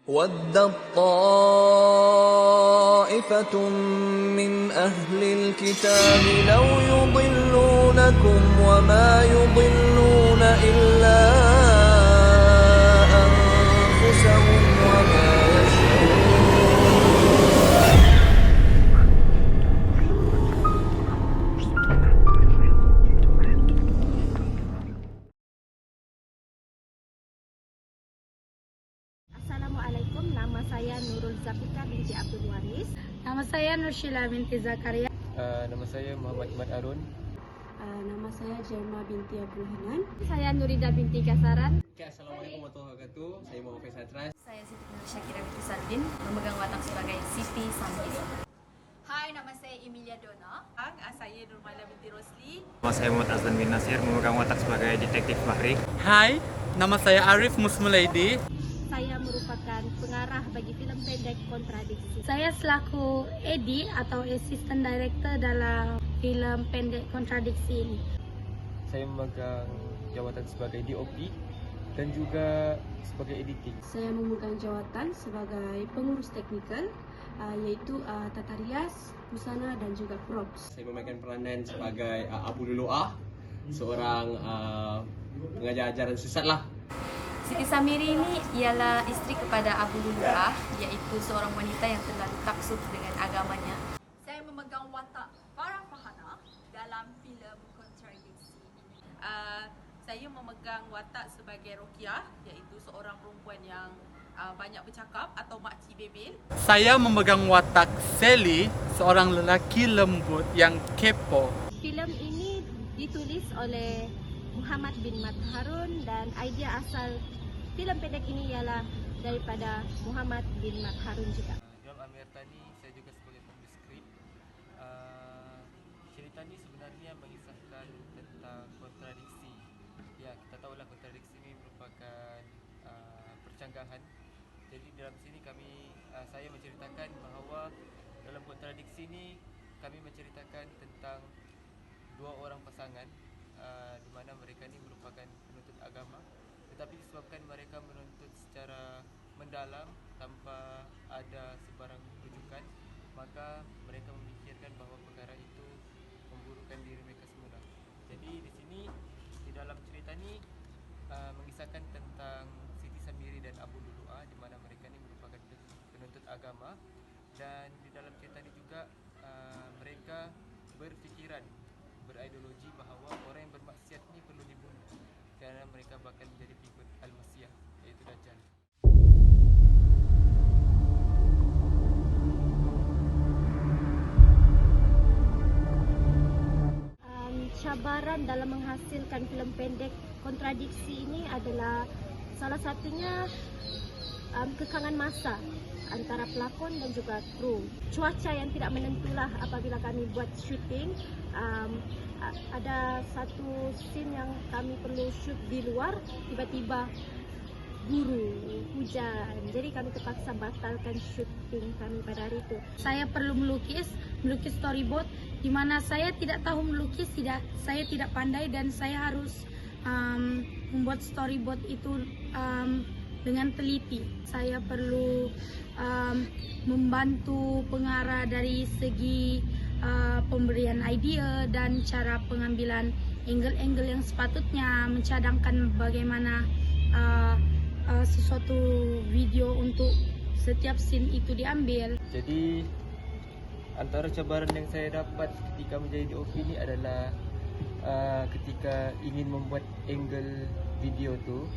وَدَّت طَّائِفَةٌ مِّنْ أَهْلِ الْكِتَابِ لَوْ يُضِلُّونَكُمْ وَمَا يُضِلُّونَ إِلَّا أَنفُسَهُمْ وَمَا يَشْعُرُونَ. Assalamualaikum, nama saya Nurul Zafika binti Abdul Waris. Nama saya Nursyila binti Zakaria. Nama saya Muhammad Imad Arun. Nama saya Jaima binti Abdul Hanan. Saya Nurida binti Kasaran. Assalamualaikum warahmatullahi wabarakatuh. Saya Muhammad Faisal Tras. Saya Siti Nur Syakira binti Salbin, memegang watak sebagai Siti Samiri. Hai, nama saya Emilia Dona. Saya Nurmala binti Rosli. Nama saya Muhammad Azlan bin Nasir, memegang watak sebagai detektif Bahri. Hai, nama saya Arif Musmulaidi. Saya merupakan pengarah bagi filem pendek Kontradiksi. Saya selaku AD atau Assistant Director dalam filem pendek Kontradiksi ini. Saya memegang jawatan sebagai DOP dan juga sebagai editing. Saya memegang jawatan sebagai pengurus teknikal, yaitu tata rias, busana dan juga props. Saya memainkan peranan sebagai Abu Lulu'ah, seorang pengajar ajaran sesat lah. Siti Samiri ini ialah isteri kepada Abu Lulu'ah, iaitu seorang wanita yang terlalu taksub dengan agamanya. Saya memegang watak Farah Fahana dalam filem Kontradiksi ini. Saya memegang watak sebagai Rokiah, iaitu seorang perempuan yang banyak bercakap atau makcik bebel. Saya memegang watak Sally, seorang lelaki lembut yang kepo. Filem ini ditulis oleh Muhammad bin Mat Harun dan idea asal filem pendek ini ialah daripada Muhammad bin Mat Harun juga. Dalam Amir Tani, saya juga sebagai penulis skrip. Cerita ini sebenarnya mengisahkan tentang kontradiksi. Ya, kita tahulah kontradiksi ini merupakan percanggahan. Jadi dalam sini saya menceritakan bahawa dalam kontradiksi ini kami menceritakan tentang dua orang pasangan di mana mereka ini merupakan penuntut agama, tetapi disebabkan mereka menuntut secara mendalam tanpa ada sebarang rujukan, maka mereka memikirkan bahawa perkara itu memburukkan diri mereka semula. Jadi di sini, di dalam cerita ini mengisahkan tentang Siti Samiri dan Abu Lulu'ah, di mana mereka ini merupakan penuntut agama, dan di dalam cerita ini juga mereka berfikiran, berideologi bahawa orang yang bermaksiat ini perlu dibunuh kerana mereka bakal menjadi pengikut Al-Masih, iaitu Dajjal. Cabaran dalam menghasilkan filem pendek Kontradiksi ini adalah salah satunya kekangan masa antara pelakon dan juga kru. Cuaca yang tidak menentulah apabila kami buat syuting. Ada satu scene yang kami perlu shoot di luar, tiba-tiba guru, hujan. Jadi kami terpaksa batalkan syuting kami pada hari itu. Saya perlu melukis storyboard, di mana saya tidak tahu melukis, saya tidak pandai, dan saya harus membuat storyboard itu dengan teliti. Saya perlu membantu pengarah dari segi pemberian idea dan cara pengambilan angle-angle yang sepatutnya, mencadangkan bagaimana sesuatu video untuk setiap scene itu diambil. Jadi antara cabaran yang saya dapat ketika menjadi DOP ini adalah ketika ingin membuat angle video tu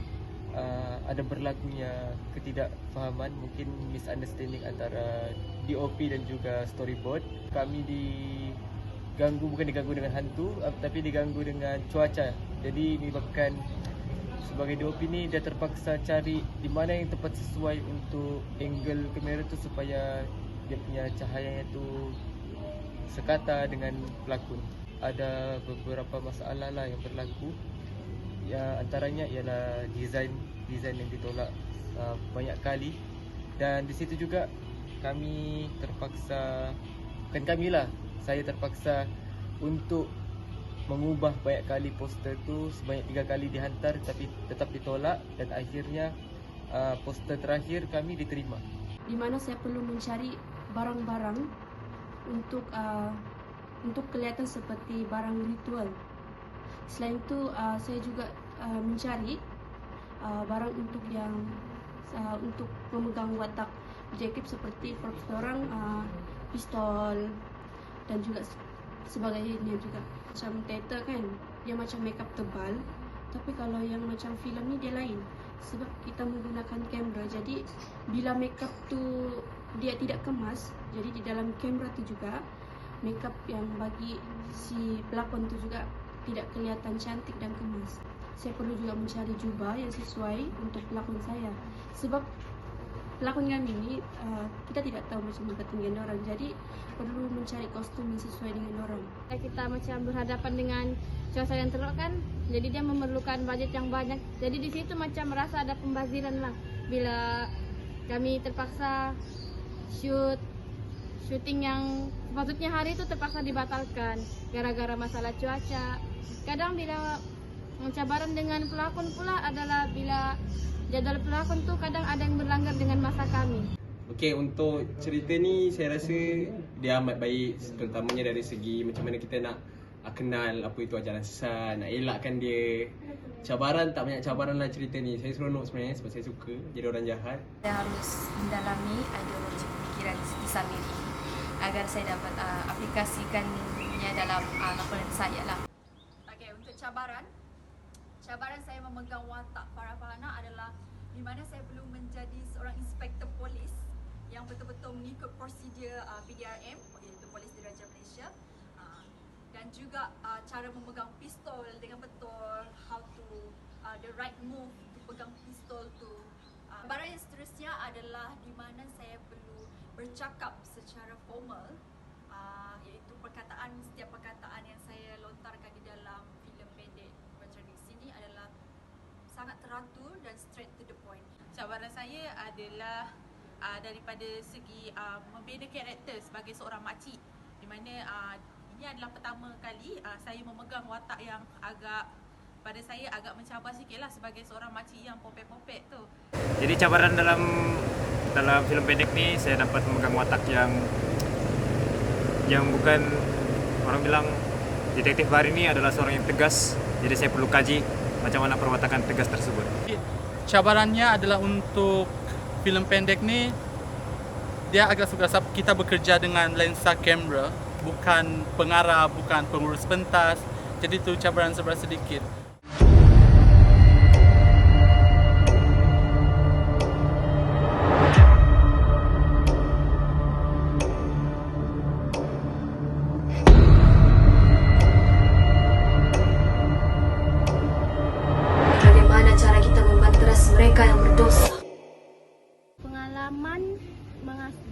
ada berlakunya ketidakfahaman, mungkin misunderstanding antara DOP dan juga storyboard. Kami bukan diganggu dengan hantu, tapi diganggu dengan cuaca. Jadi menyebabkan sebagai DOP ni dia terpaksa cari di mana yang tepat sesuai untuk angle kamera tu supaya dia punya cahayanya tu sekata dengan pelakon. Ada beberapa masalah lah yang berlaku. Ya, antaranya ialah desain yang ditolak banyak kali, dan di situ juga kami terpaksa, saya terpaksa untuk mengubah banyak kali poster tu, sebanyak 3 kali dihantar tapi tetap ditolak, dan akhirnya poster terakhir kami diterima. di mana saya perlu mencari barang-barang untuk kelihatan seperti barang ritual. Selain itu saya juga mencari barang untuk memegang watak detektif seperti orang pistol dan juga sebagainya juga. Macam teater kan, dia macam makeup tebal, tapi kalau yang macam filem ni dia lain sebab kita menggunakan kamera. Jadi bila makeup tu dia tidak kemas, jadi di dalam kamera tu juga makeup yang bagi si pelakon tu juga tidak kelihatan cantik dan kemas. Saya perlu juga mencari jubah yang sesuai untuk pelakon saya sebab pelakon kami ni kita tidak tahu macam mana ketinggian orang, jadi perlu mencari kostum yang sesuai dengan orang. Kita macam berhadapan dengan cuaca yang teruk kan, jadi dia memerlukan budget yang banyak. Jadi di situ macam merasa ada pembaziran lah bila kami terpaksa syuting yang sepatutnya hari itu terpaksa dibatalkan gara-gara masalah cuaca. Kadang bila cabaran dengan pelakon pula adalah bila jadwal pelakon tu kadang ada yang berlanggar dengan masa kami. Okey, untuk cerita ni saya rasa dia amat baik, terutamanya dari segi macam mana kita nak kenal apa itu ajaran sesat, nak elakkan dia. Cabaran, tak banyak cabaran lah cerita ni. Saya seronok sebenarnya sebab saya suka jadi orang jahat. Saya harus mendalami ideologi pemikiran Siti Samiri agar saya dapat aplikasikannya dalam laporan saya lah. Okey, untuk cabaran saya memegang watak Farah Farhana adalah di mana saya perlu menjadi seorang inspektor polis yang betul-betul mengikut prosedur PDRM, iaitu Polis Diraja Malaysia, dan juga cara memegang pistol dengan betul, how to the right move untuk pegang pistol tu. Cabaran yang seterusnya adalah di mana saya perlu bercakap secara formal, iaitu setiap perkataan yang saya lontarkan di dalam filem pendek kontradiksi ini adalah sangat teratur dan straight to the point. Cabaran saya adalah daripada segi membina karakter sebagai seorang makcik, di mana ini adalah pertama kali saya memegang watak yang pada saya agak mencabar sikit lah sebagai seorang makcik yang popek-popek tu. Jadi cabaran dalam filem pendek ni saya dapat memegang watak yang bukan, orang bilang detektif Bahri ni adalah seorang yang tegas. Jadi saya perlu kaji macam mana perwatakan tegas tersebut. Cabarannya adalah untuk filem pendek ni, dia agak susah sebab kita bekerja dengan lensa kamera, bukan pengarah, bukan pengurus pentas. Jadi tu cabaran seberat sedikit.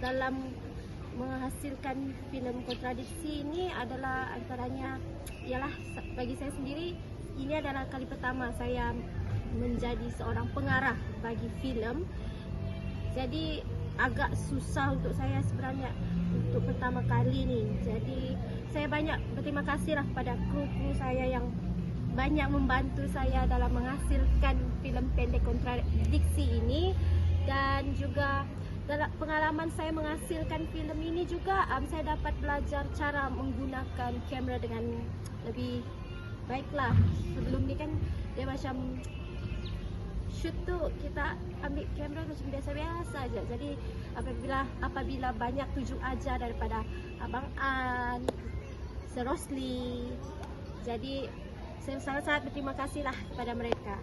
Dalam menghasilkan filem kontradiksi ini adalah antaranya ialah bagi saya sendiri ini adalah kali pertama saya menjadi seorang pengarah bagi filem. Jadi agak susah untuk saya sebenarnya untuk pertama kali ni. Jadi saya banyak berterima kasih lah kepada kru-kru saya yang banyak membantu saya dalam menghasilkan filem pendek kontradiksi ini, dan juga dalam pengalaman saya menghasilkan filem ini juga saya dapat belajar cara menggunakan kamera dengan lebih baiklah. Sebelum ni kan dia macam shoot tu kita ambil kamera macam biasa-biasa aja. Jadi apabila banyak tunjuk ajar daripada Abang An, Sir Rosli, jadi saya sangat-sangat berterima kasih lah kepada mereka.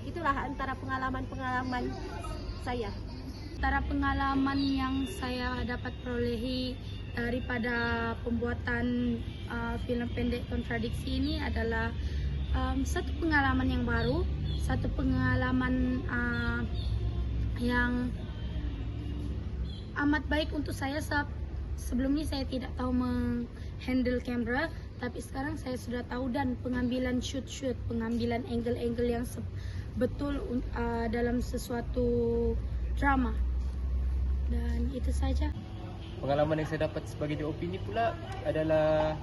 Itulah antara pengalaman-pengalaman saya. Antara pengalaman yang saya dapat perolehi daripada pembuatan filem pendek kontradiksi ini adalah satu pengalaman yang baru, satu pengalaman yang amat baik untuk saya. Sebelumnya saya tidak tahu menghandle kamera, tapi sekarang saya sudah tahu, dan pengambilan shoot, pengambilan angle-angle yang betul dalam sesuatu drama. Dan itu saja. Pengalaman yang saya dapat sebagai DOP ni pula adalah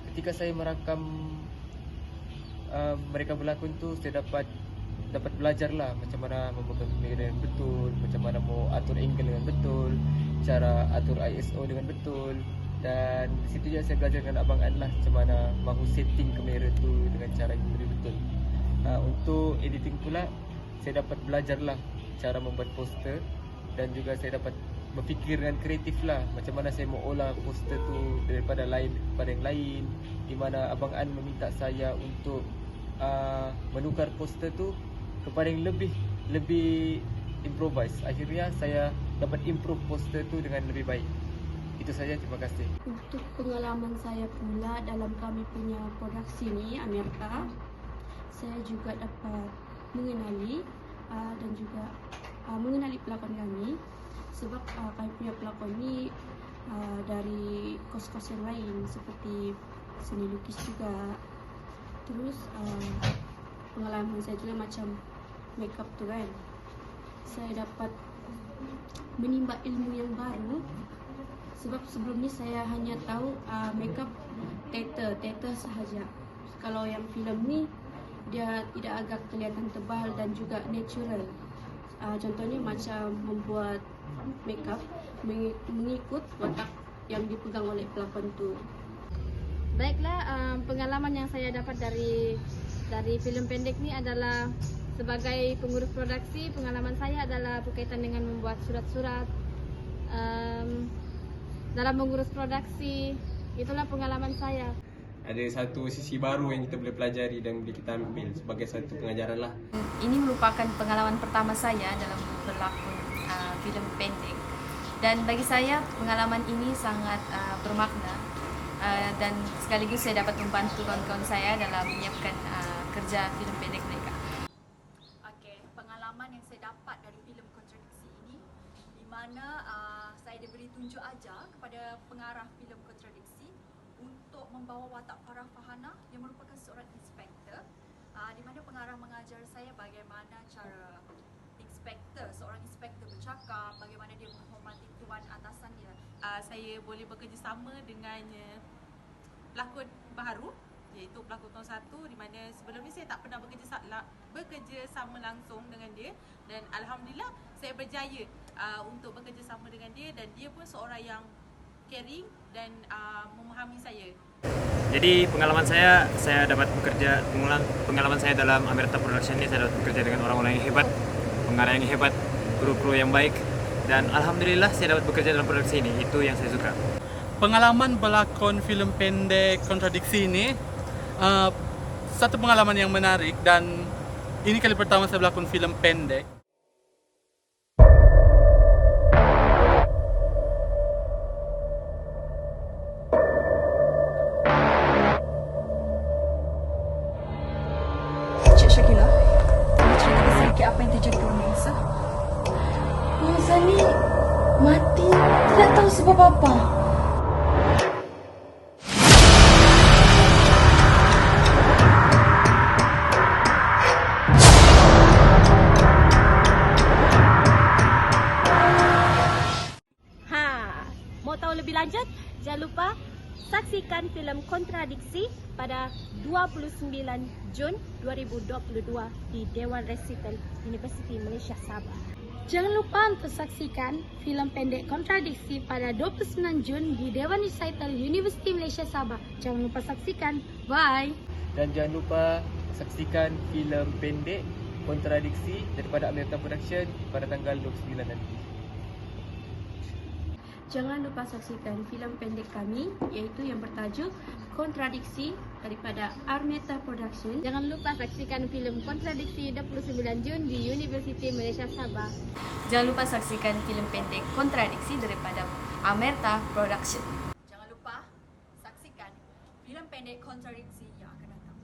ketika saya merakam mereka berlakon tu, saya dapat dapat belajar lah macam mana memegang kamera dengan betul, macam mana mau atur angle dengan betul, cara atur ISO dengan betul. Dan di situ juga saya belajar dengan Abang An lah macam mana mahu setting kamera tu dengan cara yang lebih betul. Untuk editing pula saya dapat belajar lah cara membuat poster, dan juga saya dapat berfikir dengan kreatif lah macam mana saya mau olah poster tu daripada lain kepada yang lain, di mana Abang An meminta saya untuk menukar poster tu kepada yang lebih improvise. Akhirnya saya dapat improve poster tu dengan lebih baik. Itu saja, terima kasih. Untuk pengalaman saya pula dalam kami punya produksi ni Amerta, saya juga dapat mengenali dan juga mengenali pelakon kami, sebab kami punya pelakon ni dari kos-kos yang lain seperti seni lukis juga. Terus pengalaman saya juga macam makeup tu kan, saya dapat menimba ilmu yang baru, sebab sebelum ni saya hanya tahu makeup teater sahaja. Kalau yang filem ni dia tidak agak kelihatan tebal dan juga natural. Contohnya macam membuat makeup mengikut watak yang dipegang oleh pelakon tu. Baiklah, pengalaman yang saya dapat dari filem pendek ni adalah sebagai pengurus produksi. Pengalaman saya adalah berkaitan dengan membuat surat-surat dalam mengurus produksi. Itulah pengalaman saya. Ada satu sisi baru yang kita boleh pelajari dan boleh kita ambil sebagai satu pengajaran lah. Ini merupakan pengalaman pertama saya dalam berlakon filem pendek, dan bagi saya pengalaman ini sangat bermakna, dan sekaligus saya dapat membantu kawan-kawan saya dalam menyiapkan kerja filem pendek mereka. Okey, pengalaman yang saya dapat dari filem Kontradiksi ini, di mana saya diberi tunjuk ajar kepada pengarah filem Kontradiksi untuk membawa watak Farah Farhana yang merupakan seorang inspektor, di mana pengarah mengajar saya bagaimana cara seorang inspektor bercakap, bagaimana dia menghormati tuan atasan dia. Saya boleh bekerjasama dengan pelakon baharu, iaitu pelakon tahun 1, di mana sebelum ni saya tak pernah bekerjasama langsung dengan dia, dan alhamdulillah saya berjaya untuk bekerjasama dengan dia, dan dia pun seorang yang caring dan memahami saya. Jadi pengalaman saya dapat bekerja, pengalaman saya dalam Amerta Production ini saya dapat bekerja dengan orang-orang yang hebat, pengarah yang hebat, kru-kru yang baik, dan alhamdulillah saya dapat bekerja dalam produksi ini. Itu yang saya suka. Pengalaman berlakon filem pendek Kontradiksi ini satu pengalaman yang menarik, dan ini kali pertama saya berlakon filem pendek. Cik Syakila, boleh ceritakan sedikit apa yang terjadi dengan Elsa? Elsa ni mati, tidak tahu sebab apa. Mau tahu lebih lanjut? Jangan lupa saksikan filem Kontradiksi pada 29 Jun 2022 di Dewan Resital Universiti Malaysia Sabah. Jangan lupa untuk saksikan filem pendek Kontradiksi pada 29 Jun di Dewan Recital Universiti Malaysia Sabah. Jangan lupa saksikan. Bye. Dan jangan lupa saksikan filem pendek Kontradiksi daripada Amerta Production pada tanggal 29 nanti. Jangan lupa saksikan filem pendek kami, iaitu yang bertajuk Kontradiksi daripada Amerta Production. Jangan lupa saksikan filem Kontradiksi 29 Jun di Universiti Malaysia Sabah. Jangan lupa saksikan filem pendek Kontradiksi daripada Amerta Production. Jangan lupa saksikan filem pendek Kontradiksi yang akan datang.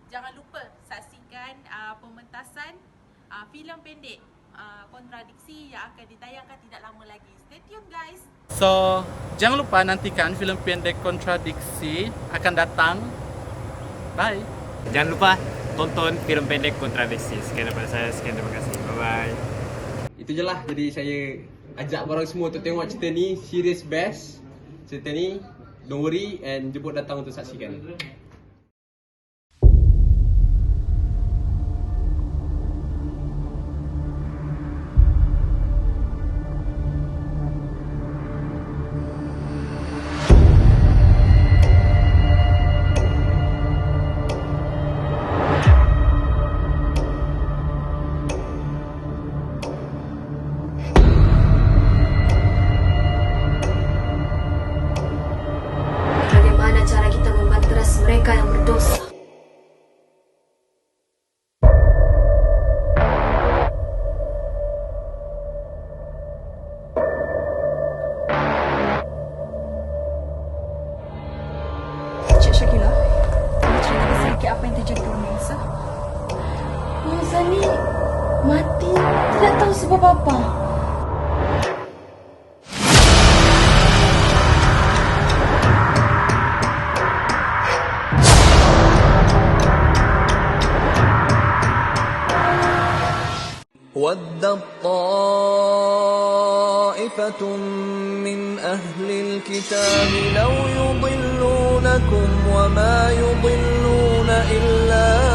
Jangan lupa saksikan pementasan filem pendek Kontradiksi yang akan ditayangkan tidak lama lagi. Stay tune guys. So, jangan lupa nantikan filem pendek Kontradiksi akan datang. Bye. Jangan lupa tonton filem pendek Kontradiksi. Sekian daripada saya, sekian terima kasih. Bye-bye. Itu je lah, jadi saya ajak korang semua untuk tengok cerita ni. Serious best cerita ni. Don't worry and jemput datang untuk saksikan. apa yang terjadi dengan Nisa. Zani mati, tidak tahu sebab apa. وَدَّت طَّائِفَةٌ مِّنْ أَهْلِ الْكِتَابِ لَوْ يُضِلُّونَكُمْ وَمَا يُضِلُّونَ إِلَّا